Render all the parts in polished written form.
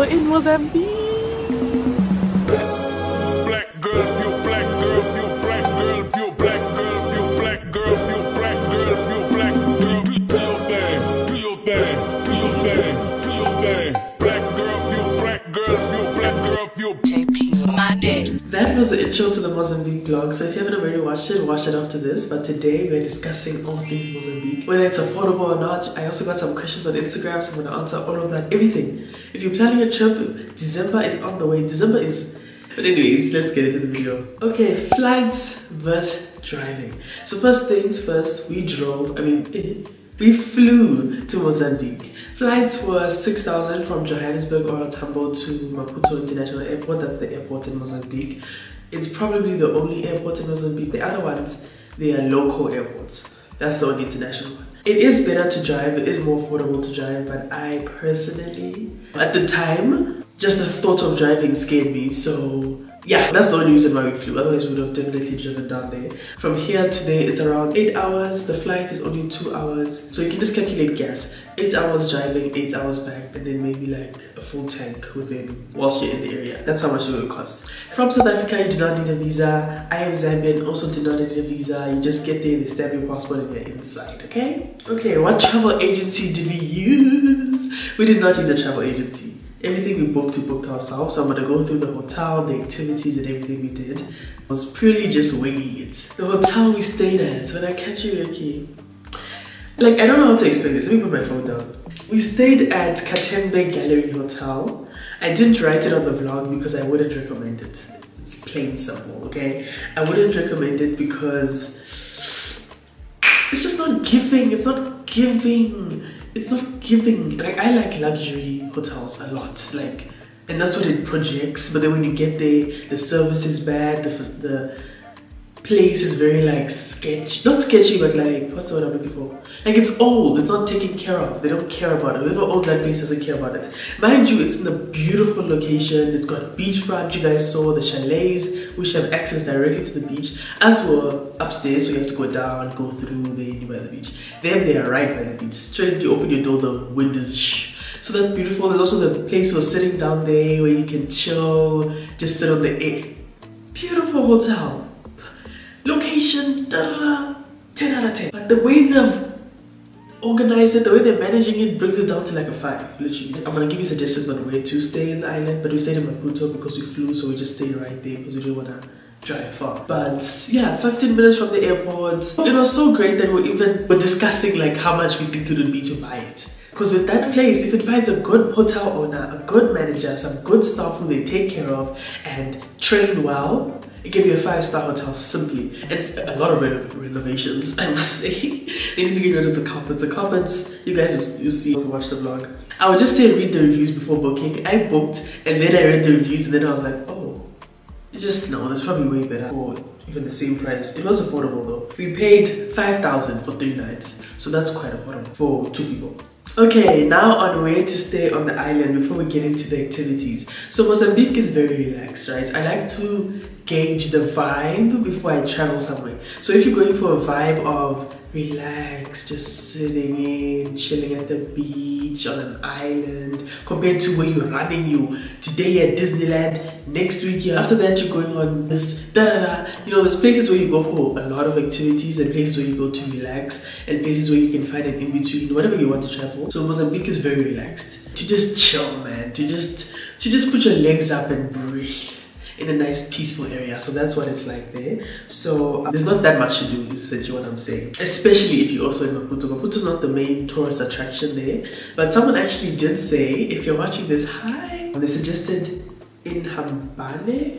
In Mozambique. Black girl, if you black girl, if you black girl, if you black girl, if you black girl, if you black girl, if you black girl, do your thing, do your thing, do your thing, do your thing. Black girl, if you black girl, if you black girl, if you JP Monday. That was the intro to the Mozambique vlog, so if you haven't already watch it after this. But today we're discussing all things Mozambique, whether it's affordable or not. I also got some questions on Instagram, so I'm going to answer all of that, everything. If you're planning a trip, Dezemba is on the way. Dezemba is... But anyways, let's get into the video. Okay, flights versus driving. So first things first, we flew to Mozambique. Flights were 6,000 from Johannesburg or Tambo to Maputo International Airport. That's the airport in Mozambique. It's probably the only airport in Mozambique. The other ones, they are local airports. That's the only international one. It is better to drive, it is more affordable to drive, but I personally, at the time, just the thought of driving scared me, so yeah, that's the only reason why we flew. Otherwise we would have definitely driven down there. From here to there, it's around 8 hours. The flight is only 2 hours, so you can just calculate gas. 8 hours driving, 8 hours back, and then maybe like a full tank within whilst you're in the area. That's how much it will cost. From South Africa, you do not need a visa. I am Zambian, also do not need a visa. You just get there, they stamp your passport, and you're inside. Okay, what travel agency did we use? We did not use a travel agency. Everything we booked ourselves, so I'm gonna go through the hotel, the activities and everything we did. It was purely just winging it. The hotel we stayed at, when I catch you, Ricky. Like, I don't know how to explain this, let me put my phone down. We stayed at Katembe Gallery Hotel. I didn't write it on the vlog because I wouldn't recommend it. It's plain simple, okay? I wouldn't recommend it because it's just not giving, it's not giving. Like, I like luxury hotels a lot, like, and that's what it projects. But then when you get there, the service is bad, the place is very like sketchy, not sketchy, but like, what's the word I'm looking for? Like, it's old, it's not taken care of, they don't care about it. Whoever owns that place doesn't care about it. Mind you, it's in a beautiful location, it's got beachfront. You guys saw the chalets, which have access directly to the beach. As we're upstairs, so you have to go down, go through, then you're by the beach. They are right by the beach. Straight, you open your door, the wind is shh. So that's beautiful. There's also the place we're sitting down there where you can chill, just sit on the air. Beautiful hotel. Location, 10 out of 10. But the way they've organized it, the way they're managing it, brings it down to like a 5, literally. I'm gonna give you suggestions on where to stay in the island, but we stayed in Maputo because we flew, so we just stayed right there because we didn't wanna drive far. But yeah, 15 minutes from the airport. It was so great that we're discussing like how much we think it would be to buy it. Because with that place, if it finds a good hotel owner, a good manager, some good staff who they take care of and train well, it can be a 5-star hotel simply. And it's a lot of renovations, I must say. They need to get rid of the carpets. The carpets, you guys will see if you watch the vlog. I would just say read the reviews before booking. I booked and then I read the reviews and then I was like, oh, no, that's probably way better for even the same price. It was affordable though. We paid 5,000 for 3 nights, so that's quite affordable for 2 people. Okay, now on where to stay on the island before we get into the activities. So Mozambique is very relaxed, right? I like to gauge the vibe before I travel somewhere. So if you're going for a vibe of relax, just sitting in, chilling at the beach on an island, compared to where you're running, today at Disneyland, next week after that you're going on this you know, there's places where you go for a lot of activities and places where you go to relax and places where you can find an in-between, whatever you want to travel. So Mozambique is very relaxed. To just chill, man, to just put your legs up and breathe in a nice peaceful area. So that's what it's like there. So there's not that much to do, is essentially what I'm saying. Especially if you're also in Maputo. Maputo's not the main tourist attraction there, but someone actually did say, if you're watching this, hi, they suggested Inhaca.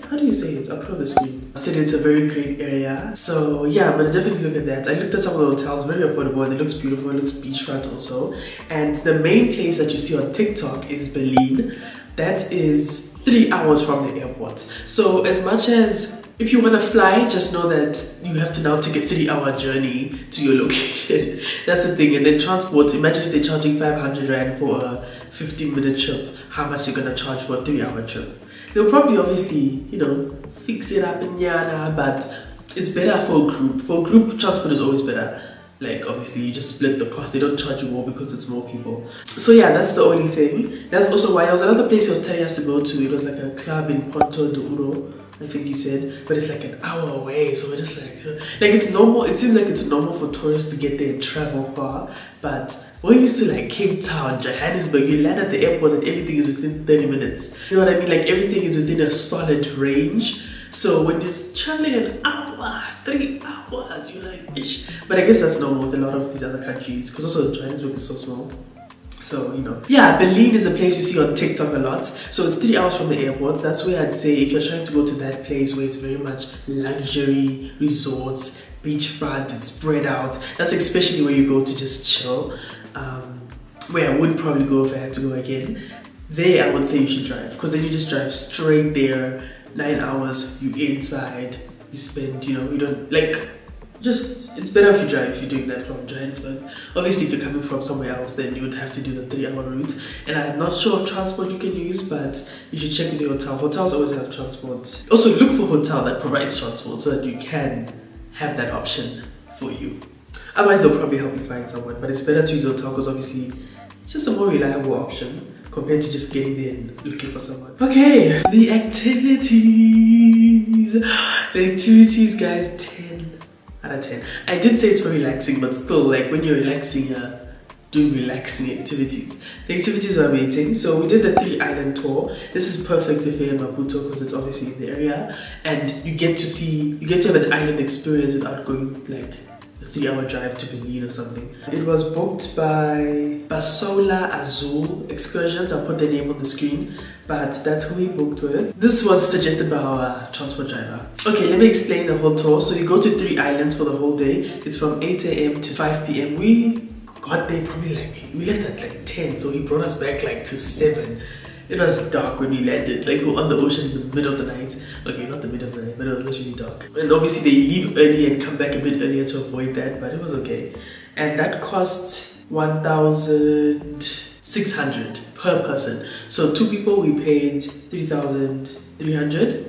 How do you say it? I'll put it on the screen. I said it's a very great area. So yeah, I'm gonna definitely look at that. I looked at some of the hotels, very affordable, and it looks beautiful. It looks beachfront also. And the main place that you see on TikTok is Berlin. That is 3 hours from the airport. So as much as if you want to fly, just know that you have to now take a 3-hour journey to your location. That's the thing. And then transport, imagine if they're charging 500 Rand for a 15-minute trip, how much they're gonna charge for a 3-hour trip. They'll probably obviously, you know, fix it up in Yana, but it's better for a group. For a group, transport is always better. Like obviously you just split the cost, they don't charge you more because it's more people. So yeah, that's the only thing. That's also why there was another place he was telling us to go to. It was like a club in Porto de Uro, I think he said, but it's like an hour away. So we're just like it's normal. It seems like it's normal for tourists to get there and travel far, but we're used to like Cape Town, Johannesburg. You land at the airport and everything is within 30 minutes. You know what I mean? Like everything is within a solid range. So when you're traveling an hour, 3 hours, you're like, ish. But I guess that's normal with a lot of these other countries, because also Johannesburg is so small. So, you know. Yeah, Berlin is a place you see on TikTok a lot. So it's 3 hours from the airport. That's where I'd say if you're trying to go to that place where it's very much luxury, resorts, beachfront, it's spread out. That's especially where you go to just chill. Where I would probably go if I had to go again. There I would say you should drive, because then you just drive straight there. 9 hours, you inside, you spend, you know, you don't, like, just, it's better if you drive if you're doing that from Johannesburg. Obviously, if you're coming from somewhere else, then you would have to do the 3-hour route. And I'm not sure of transport you can use, but you should check with your hotel. Hotels always have transport. Also, look for a hotel that provides transport so that you can have that option for you. Otherwise, they'll probably help you find someone, but it's better to use a hotel because obviously, it's just a more reliable option compared to just getting there and looking for someone. Okay, the activities. The activities, guys, 10 out of 10. I did say it's for relaxing, but still, like when you're relaxing, doing relaxing activities. The activities are amazing. So we did the 3-island tour. This is perfect if you're in Maputo because it's obviously in the area, and you get to have an island experience without going like 3-hour drive to Berlin or something. It was booked by Basola Azul Excursions. I'll put their name on the screen, but that's who we booked with. This was suggested by our transport driver. Okay, let me explain the whole tour. So you go to 3 islands for the whole day. It's from 8 AM to 5 PM. We got there probably we left at like 10, so he brought us back like to 7. It was dark when we landed, like we were on the ocean in the middle of the night. Okay, not the middle of the night, but it was literally dark. And obviously they leave early and come back a bit earlier to avoid that, but it was okay. And that cost 1,600 per person. So 2 people we paid 3,300,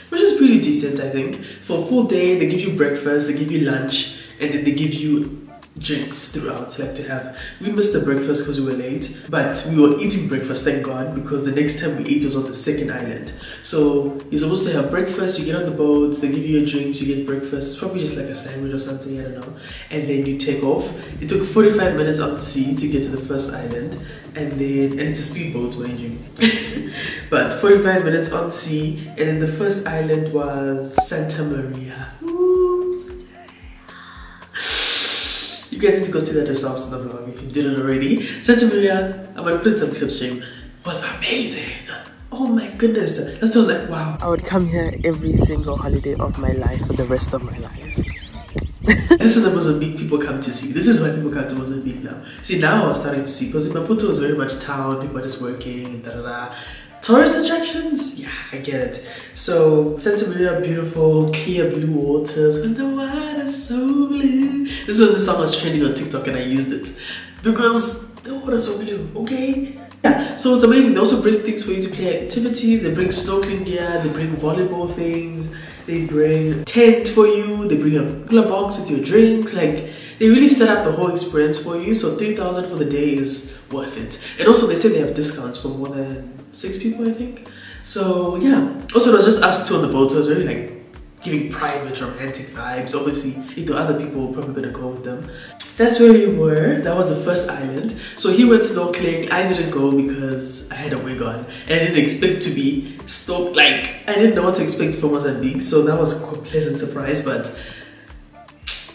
which is pretty decent, I think. For a full day, they give you breakfast, they give you lunch, and then they give you drinks throughout, like to have. We missed the breakfast because we were late, but we were eating breakfast, thank God, because the next time we ate was on the 2nd island. So you're supposed to have breakfast, you get on the boat, they give you your drinks, you get breakfast. It's probably just like a sandwich or something, I don't know. And then you take off. It took 45 minutes on sea to get to the first island, and it's a speedboat, mind you. But 45 minutes on sea, and then the first island was Santa Maria. You guys need to go see that yourselves in the vlog if you didn't already. Santa Maria, I'm gonna put some clips stream, was amazing. Oh my goodness. That's what I was like, wow. I would come here every single holiday of my life for the rest of my life. This is the Mozambique people come to see. This is why people come to Mozambique now. See, now I was starting to see, because Maputo was very much town, people are just working, Tourist attractions? Yeah, I get it. So, Santa Maria, beautiful, clear blue waters, and the water's so blue. This is when the song was trending on TikTok and I used it. Because the water's so blue, okay? Yeah, so it's amazing. They also bring things for you to play activities. They bring snorkeling gear, they bring volleyball things, they bring tent for you, they bring a cooler box with your drinks. Like, they really set up the whole experience for you. So 3,000 for the day is worth it. And also they say they have discounts for more than 6 people, I think. So yeah. Also it was just us 2 on the boat, so it was very like giving private romantic vibes. Obviously if there were other people, we're probably gonna go with them. That's where we were. That was the first island. So he went snorkeling. I didn't go because I had a wig on and I didn't expect to be stopped. Like, I didn't know what to expect from Mozambique, so that was a pleasant surprise. But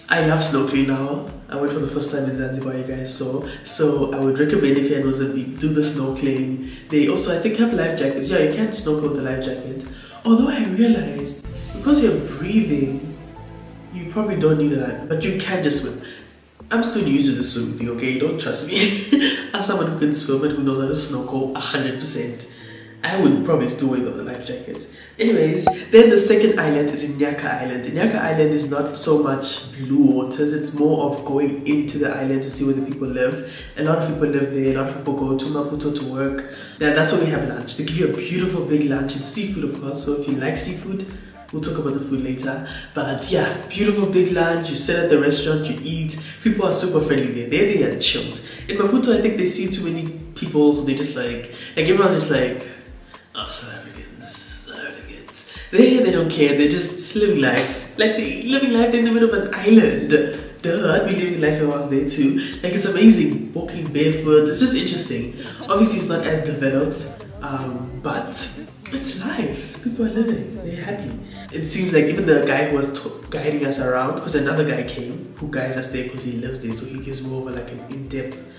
I love snorkeling now. I went for the first time in Zanzibar, you guys saw. So I would recommend if you're in Mozambique, do the snorkeling. They also, I think, have life jackets. Yeah, you can snorkel with a life jacket. Although I realized, because you're breathing, you probably don't need a life, but you can just swim. I'm still new to the swim thing, okay? Don't trust me. As someone who can swim and who knows how to snorkel 100%, I would probably still wear the life jacket. Anyways, then the second island is Inhaca Island. Inhaca Island is not so much blue waters, it's more of going into the island to see where the people live. A lot of people live there, a lot of people go to Maputo to work. Yeah, that's where we have lunch. They give you a beautiful big lunch. It's seafood, of course, so if you like seafood, We'll talk about the food later. But yeah, beautiful big lunch. You sit at the restaurant, you eat. People are super friendly there. They are chilled. In Maputo, I think they see too many people, so they just like everyone's just like, oh, South Africans. They don't care. They're just living life. Like they living life in the middle of an island. Duh, I'd be living life if I was there too. Like it's amazing. Walking barefoot. It's just interesting. Obviously, it's not as developed, but it's life. People are living. They're happy. It seems like even the guy who was guiding us around, because another guy came who guides us there because he lives there, so he gives more of like an in-depth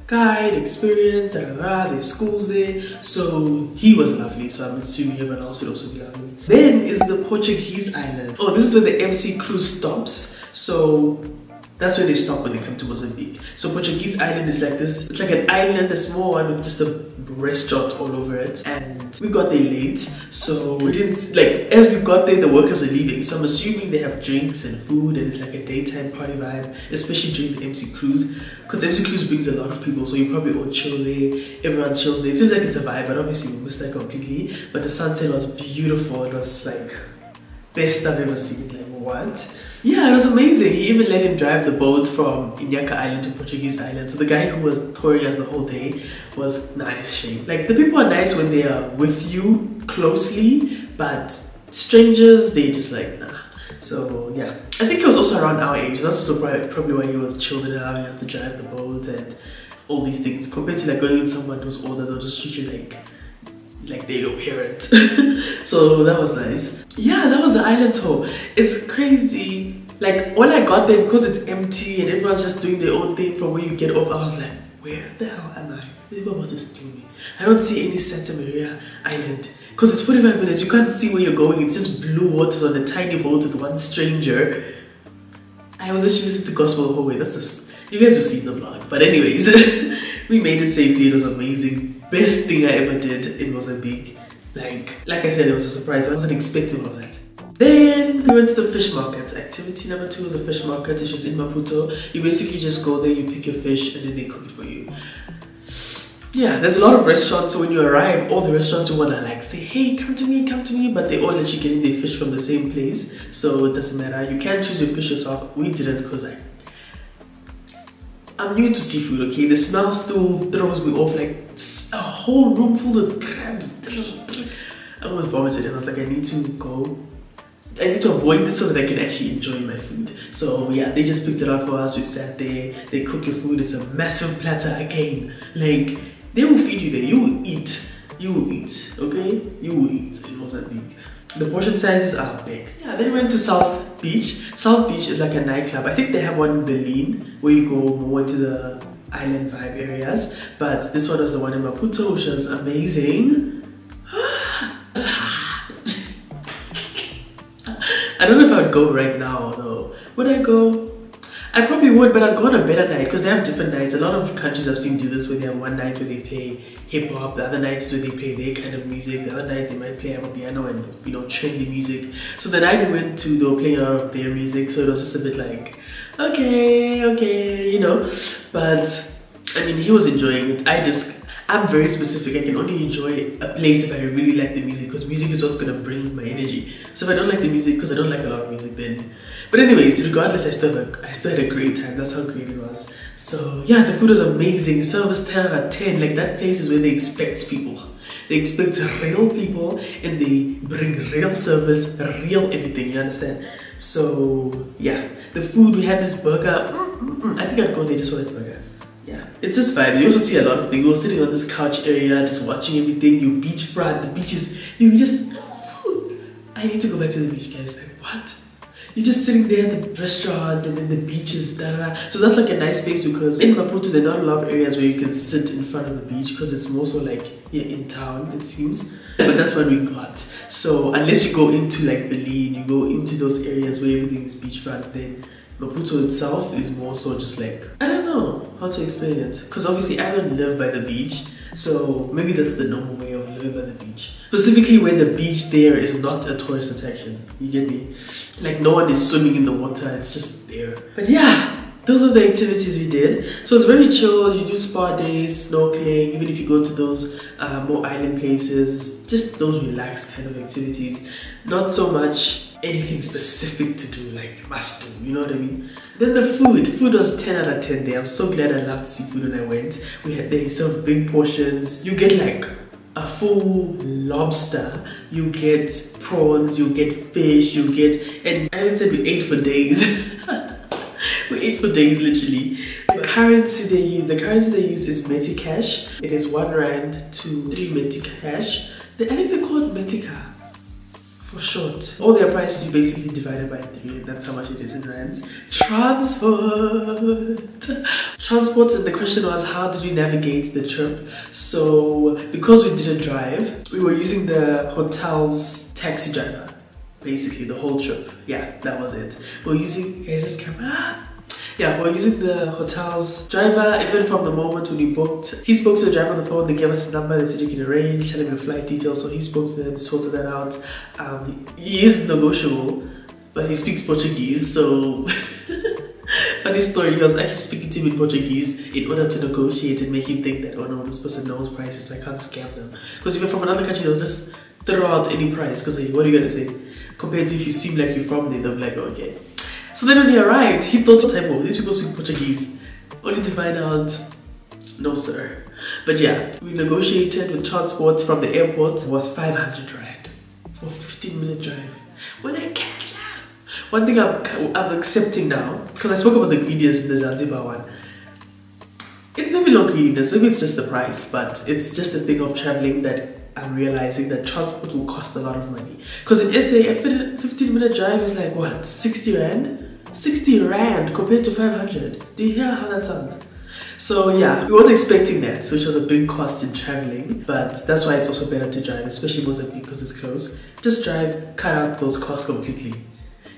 guide, experience, there's schools there. So he was lovely, so I'm assuming everyone else would also be lovely. Then is the Portuguese island. Oh, this is where the MC cruise stops. So that's where they stop when they come to Mozambique. So Portuguese island is like this, it's like an island, a small one with just a restaurant all over it. And we got there late, so we didn't, like, as we got there, the workers were leaving. So I'm assuming they have drinks and food and it's like a daytime party vibe, especially during the MC cruise. Because the MC cruise brings a lot of people, so you probably all chill there, everyone chills there. It seems like it's a vibe, but obviously we missed that completely. But the sunset was beautiful. It was like, best I've ever seen. Like, what? Yeah, it was amazing. He even let him drive the boat from Inhaca Island to Portuguese Island. So the guy who was touring us the whole day was nice. Like, the people are nice when they are with you closely, but strangers, they just like, nah. So yeah, I think he was also around our age. That's also probably why he was chilled and having to drive the boat and all these things. Compared to like going with someone who's older, they'll just treat you like they're your parent. So that was nice. Yeah, that was the island tour. It's crazy. Like when I got there, because it's empty and everyone's just doing their own thing from where you get off, I was like, where the hell am I? People about to steal me. I don't see any Santa Maria Island. Because it's 45 minutes, you can't see where you're going. It's just blue waters on a tiny boat with one stranger. I was actually listening to gospel the whole way. That's just, you guys will see the vlog. But anyways, we made it safely. It was amazing. Best thing I ever did in Mozambique. Like I said, it was a surprise. I wasn't expecting all that. Then we went to the fish market. Activity number 2 was a fish market, which is in Maputo. You basically just go there, you pick your fish, and then they cook it for you. Yeah, there's a lot of restaurants, so when you arrive, all the restaurants you wanna like say, hey, come to me, but they all let you getting their fish from the same place, so it doesn't matter. You can choose your fish yourself. We didn't because I'm new to seafood, okay? The smell still throws me off, like a whole room full of crabs. I almost vomited and I was like, I need to avoid this so that I can actually enjoy my food. So yeah, they just picked it up for us. We sat there, they cook your food. It's a massive platter again. Like, they will feed you there. You will eat. You will eat, okay? You will eat in Mozambique. The portion sizes are big. Yeah, then we went to South Beach. South Beach is like a nightclub. I think they have one in Berlin where you go more into the island vibe areas. But this one is the one in Maputo, which is amazing. I don't know if I would go right now though. Would I go? I probably would, but I'd go on a better night because they have different nights. A lot of countries I've seen do this where they have one night where they play hip-hop, the other night is where they play their kind of music, the other night they might play piano and, you know, trendy music. So the night we went to, they were playing out of their music, so it was just a bit like, okay, you know. But I mean, he was enjoying it. I'm very specific. I can only enjoy a place if I really like the music, because music is what's gonna bring my energy. So if I don't like the music, because I don't like a lot of music then. But anyways, regardless, I still had a great time. That's how great it was. So yeah, the food was amazing. Service 10 out of 10. Like, that place is where they expect people. They expect real people and they bring real service, real everything, you understand? So yeah, the food, we had this burger. I think I'd go there just for that burger. Yeah, it's just vibe. You also see a lot of things. We were sitting on this couch area, just watching everything. You beachfront, the beaches. You just, I need to go back to the beach, guys. Like, what? You're just sitting there at the restaurant and then the beaches, So that's like a nice space, because in Maputo there are not a lot of areas where you can sit in front of the beach, because it's more so like here in town, it seems. But that's what we got. So unless you go into like Berlin, you go into those areas where everything is beachfront, then Maputo itself is more so just like, I don't know how to explain it, because obviously I don't live by the beach, so maybe that's the normal way of living by the beach. Specifically where the beach there is not a tourist attraction, you get me? Like, no one is swimming in the water, it's just there. But yeah, those are the activities we did. So it's very chill. You do spa days, snorkeling, even if you go to those more island places, just those relaxed kind of activities. Not so much anything specific to do, like must do, you know what I mean? Then the food was 10 out of 10 there. I'm so glad I loved seafood when I went. They served big portions. You get like a full lobster, you get prawns, you get fish, and I said we ate for days. We ate for days, literally. The currency they use is Meticash. It is 1 rand to 3 Meticash. I think they call it Metica for short. All their prices you basically divided by 3, and that's how much it is in rands. Transport, and the question was, how did we navigate the trip? So because we didn't drive, we were using the hotel's taxi driver. Basically the whole trip. Yeah, that was it. We're using, guys, this camera. Yeah, we're using the hotel's driver. Even from the moment when we booked, he spoke to the driver on the phone. They gave us his number. They said you can arrange, tell him the flight details. So he spoke to them, sorted that out. He is negotiable, but he speaks Portuguese. So funny story, he was actually speaking to him in Portuguese in order to negotiate and make him think that, oh no, this person knows prices, so I can't scam them. Because if you're from another country, they'll just throw out any price. Because what are you gonna say? Compared to if you seem like you're from there, they'll be like, okay. So then when we arrived, he thought, typo, these people speak Portuguese. Only to find out, no sir. But yeah, we negotiated with transport from the airport. It was 500 rand for a 15-minute drive. When I catch that, one thing I'm accepting now, because I spoke about the greediness in the Zanzibar one. It's maybe not greediness, maybe it's just the price, but it's just a thing of traveling that I'm realizing that transport will cost a lot of money. Because in SA, a 15-minute drive is like what, 60 rand? 60 rand compared to 500. Do you hear how that sounds? So yeah, we weren't expecting that, which was a big cost in traveling. But that's why it's also better to drive, especially Mozambique because it's close. Just drive, cut out those costs completely.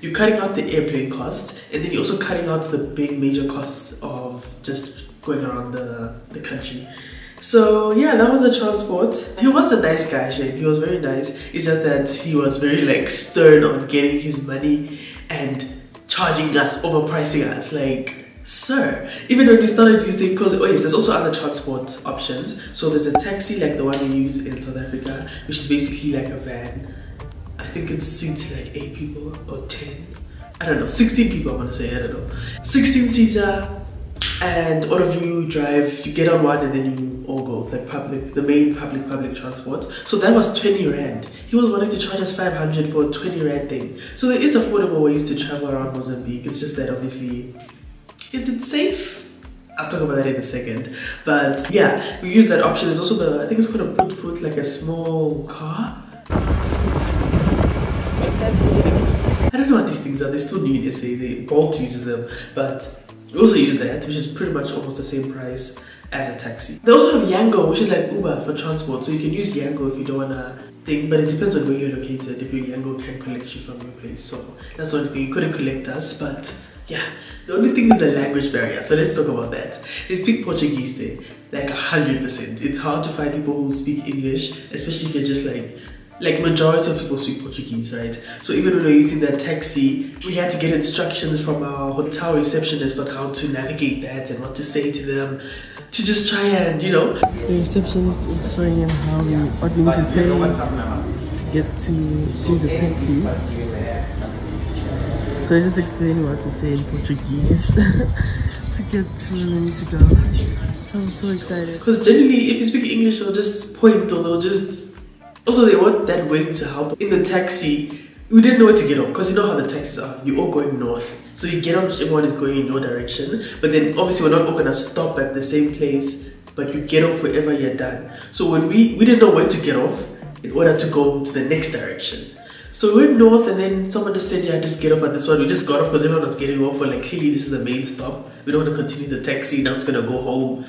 You're cutting out the airplane cost, and then you're also cutting out the big major costs of just going around the country. So yeah, that was the transport. He was a nice guy, Shane. He was very nice. It's just that he was very like stern on getting his money and charging us, overpricing us. Like, sir. Even when we started using, because oh yes, there's also other transport options. So there's a taxi like the one we use in South Africa, which is basically like a van. I think it seats like 8 people or 10. I don't know, 16 people I want to say, I don't know. 16-seater. And all of you drive, you get on one and then you all go. It's like public, the main public transport. So that was 20 rand. He was wanting to charge us 500 for a 20 rand thing. So there is affordable ways to travel around Mozambique. It's just that obviously, is it safe? I'll talk about that in a second. But yeah, we use that option. There's also the, I think it's called a put like a small car. I don't know what these things are. They're still new in SA. Bolt uses them, but we also use that, which is pretty much almost the same price as a taxi. They also have Yango, which is like Uber for transport. So you can use Yango if you don't want to think, but it depends on where you're located, if your Yango can collect you from your place. So that's the only thing. You couldn't collect us, but yeah. The only thing is the language barrier. So let's talk about that. They speak Portuguese there, like 100%. It's hard to find people who speak English, especially if you're just like majority of people speak Portuguese, right? So even when we were using that taxi, we had to get instructions from our hotel receptionist on how to navigate that and what to say to them to just try and, you know. The receptionist is showing him what we need to say to get to see the taxi. So I just explained what to say in Portuguese to get to where we need to go. So I'm so excited. Because generally, if you speak English, they'll just point or they'll just... Also, they weren't that willing to help. In the taxi, we didn't know where to get off because you know how the taxis are. You're all going north. So you get off, everyone is going in your direction. But then obviously we're not all going to stop at the same place, but you get off wherever you're done. So when we didn't know where to get off in order to go to the next direction. So we went north and then someone just said, yeah, just get off at this one. We just got off because everyone was getting off. But like clearly this is the main stop. We don't want to continue the taxi. Now it's going to go home.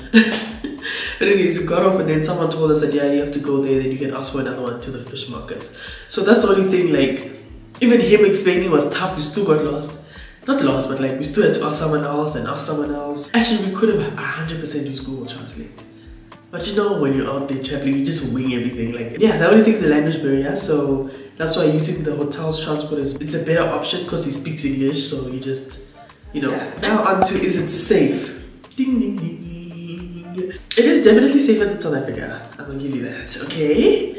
But anyways, we got off and then someone told us that yeah, you have to go there, then you can ask for another one to the fish markets. So that's the only thing, like, even him explaining was tough. We still got lost. Not lost, but like we still had to ask someone else and ask someone else. Actually, we could have 100% used Google Translate. But you know, when you're out there traveling, you just wing everything. Like, yeah, the only thing is the language barrier. So that's why using the hotel's transport it's a better option because he speaks English. So you just you know. Now on to, is it safe? Ding ding ding. It is definitely safer than South Africa. I'm gonna give you that, okay?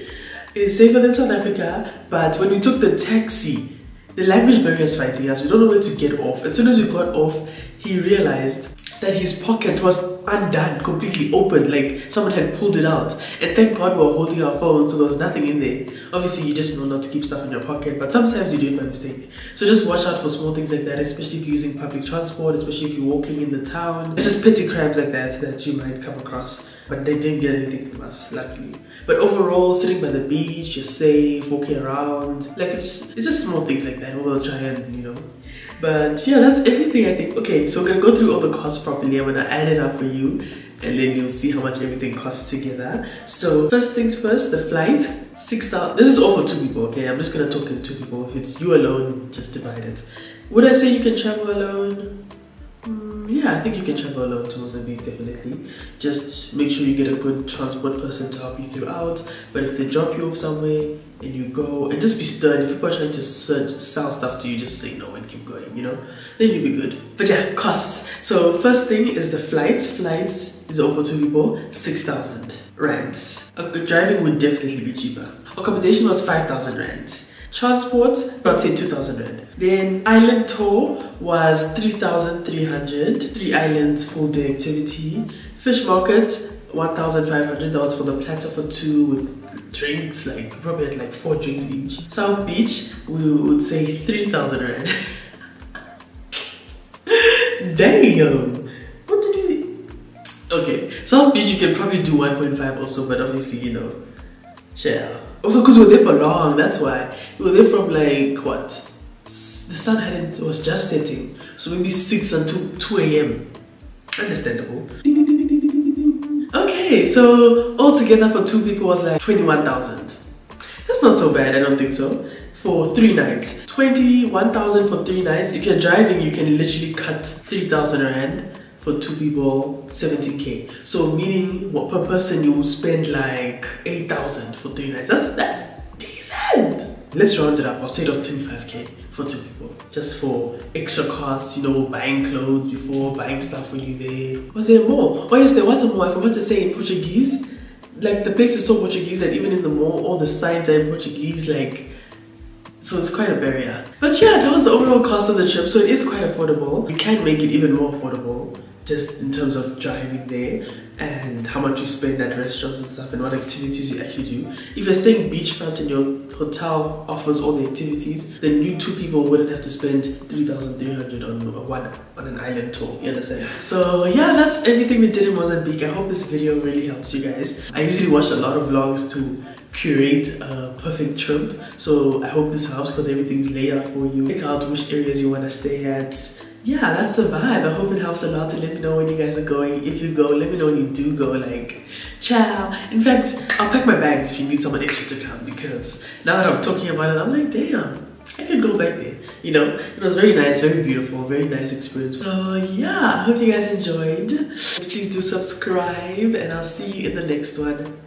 It is safer than South Africa, but when we took the taxi, the language barrier is fighting us. We don't know where to get off. As soon as we got off, he realized that his pocket was undone, completely open, like someone had pulled it out. And thank God we were holding our phone, so there was nothing in there. Obviously, you just know not to keep stuff in your pocket, but sometimes you do it by mistake. So just watch out for small things like that, especially if you're using public transport, especially if you're walking in the town. It's just petty crimes like that you might come across. But they didn't get anything from us, luckily. But overall, sitting by the beach, you're safe, walking around. Like, it's just small things like that. We'll try and, you know. But yeah, that's everything, I think. Okay, so we're gonna go through all the costs properly. I'm gonna add it up for you, and then you'll see how much everything costs together. So first things first, the flight, 6,000. This is all for 2 people, okay? I'm just gonna talk in 2 people. If it's you alone, just divide it. Would I say you can travel alone? Yeah, I think you can travel alone to Mozambique, definitely. Just make sure you get a good transport person to help you throughout. But if they drop you off somewhere and you go, and just be stern. If people are trying to sell stuff to you, just say no and keep going, you know? Then you'll be good. But yeah, costs. So first thing is the flights. Flights is over 2 people, 6,000 rands. Driving would definitely be cheaper. Accommodation was 5,000 rands. Transport, about say 2,000 rand. Then island tour was 3,300. 3 islands, full day activity. Fish markets, 1,500. That was for the platter for 2 with drinks, like probably had like 4 drinks each. South Beach, we would say 3,000 rand. Damn! What did you... Okay, South Beach you can probably do 1.5 also, but obviously, you know, share. Also, because we were there for long, that's why. We were there from like, what? The sun was just setting. So maybe 6 until 2 a.m. Understandable. Ding, ding, ding, ding, ding, ding, ding. Okay, so altogether for 2 people was like 21,000. That's not so bad, I don't think so. For 3 nights. 21,000 for 3 nights. If you're driving, you can literally cut 3,000 rand. For 2 people, 17k. So meaning what per person you will spend like 8,000 for 3 nights. That's decent. Let's round it up. I'll say it was 25k for 2 people. Just for extra costs, you know, buying clothes before, buying stuff when you're there. Was there more? Oh yes, there was some more. I forgot to say in Portuguese. Like the place is so Portuguese that even in the mall, all the signs are in Portuguese, like, so it's quite a barrier. But yeah, that was the overall cost of the trip, so it is quite affordable. You can make it even more affordable, just in terms of driving there and how much you spend at restaurants and stuff and what activities you actually do. If you're staying beachfront and your hotel offers all the activities, then you 2 people wouldn't have to spend 3,300 on an island tour, you understand? So yeah, that's everything we did in Mozambique. I hope this video really helps you guys. I usually watch a lot of vlogs to curate a perfect trip, so I hope this helps because everything's laid out for you. Check out which areas you want to stay at. Yeah, that's the vibe. I hope it helps a lot. To let me know when you guys are going. If you go, let me know when you do go. Like, ciao. In fact, I'll pack my bags if you need someone extra to come, because now that I'm talking about it, I'm like, damn, I could go back there. You know, it was very nice, very beautiful, very nice experience. So yeah, I hope you guys enjoyed. Please do subscribe, and I'll see you in the next one.